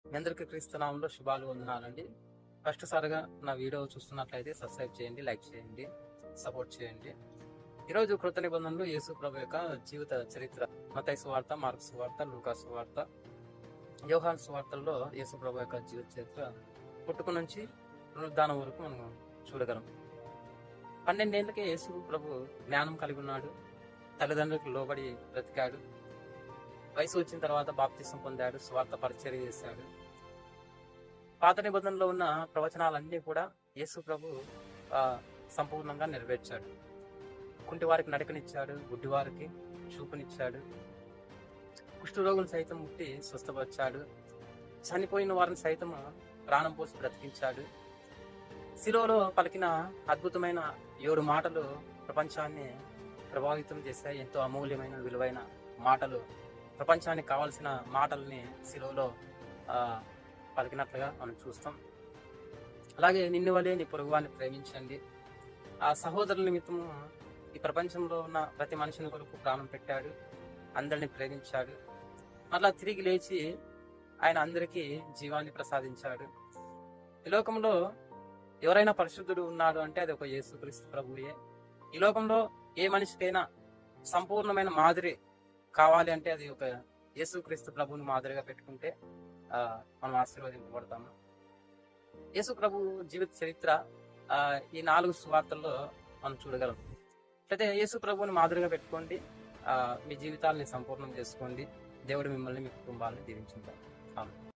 మీ అందరికీ క్రీస్తు నామంలో శుభాలు వందనాలండి. ఫస్ట్ సారిగా నా వీడియో చూస్తున్నట్లయితే సబ్స్క్రైబ్ చేయండి, లైక్ చేయండి, సపోర్ట్ చేయండి. ఈరోజు కృత నిబంధనలు యేసు ప్రభు యొక్క జీవిత చరిత్ర మత్తయి సువార్త, మార్కు సువార్త, లూకా సువార్త, యోహాను సువార్తల్లో యేసు ప్రభు యొక్క జీవిత చరిత్ర పుట్టుక నుంచి పునరుద్ధానం వరకు మనం చూడగలం. 12 ఏళ్ళకే యేసు ప్రభు జ్ఞానం కలిగి ఉన్నాడు. తల్లిదండ్రులకు లోబడి బ్రతికాడు. వయసు వచ్చిన తర్వాత బాప్తిసం పొందాడు, స్వార్థ పరిచర్య చేశాడు. పాత నిబంధనలో ఉన్న ప్రవచనాలన్నీ కూడా యేసు ప్రభు సంపూర్ణంగా నెరవేర్చాడు. కుంటి వారికి నడకనిచ్చాడు, గుడ్డి వారికి చూపునిచ్చాడు, కుష్ఠరోగులు సైతం ముట్టి స్వస్థపరిచాడు, చనిపోయిన వారిని సైతం ప్రాణం పోసి బ్రతికించాడు. శిలువలో పలికిన అద్భుతమైన 7 మాటలు ప్రపంచాన్ని ప్రభావితం చేశాయి. ఎంతో అమూల్యమైన విలువైన మాటలు, ప్రపంచానికి కావాల్సిన మాటల్ని శిలువలో పలికినట్లుగా మనం చూస్తాం. అలాగే నిన్ను వలే నీ పొరుగువాన్ని ప్రేమించండి. ఆ సహోదరుల నిమిత్తము ఈ ప్రపంచంలో ఉన్న ప్రతి మనిషిని కొరకు ప్రాణం పెట్టాడు, అందరిని ప్రేమించాడు. మళ్ళా తిరిగి లేచి ఆయన అందరికీ జీవాన్ని ప్రసాదించాడు. ఈ లోకంలో ఎవరైనా పరిశుద్ధుడు ఉన్నాడు అంటే అది ఒక యేసుక్రీస్తు ప్రభువే. ఈ లోకంలో ఏ మనిషికైనా సంపూర్ణమైన మాదిరి కావాలి అంటే అది ఒక యేసుక్రీస్తు ప్రభువుని మాదిరిగా పెట్టుకుంటే మనం ఆశీర్వదింపబడతాము. యేసు ప్రభు జీవిత చరిత్ర ఈ 4 సువార్తల్లో మనం చూడగలం. అయితే యేసు ప్రభువుని మాదిరిగా పెట్టుకోండి, మీ జీవితాలని సంపూర్ణం చేసుకోండి. దేవుడు మిమ్మల్ని, మీ కుటుంబాలను దీవించుకుంటారు. ఆమేన్.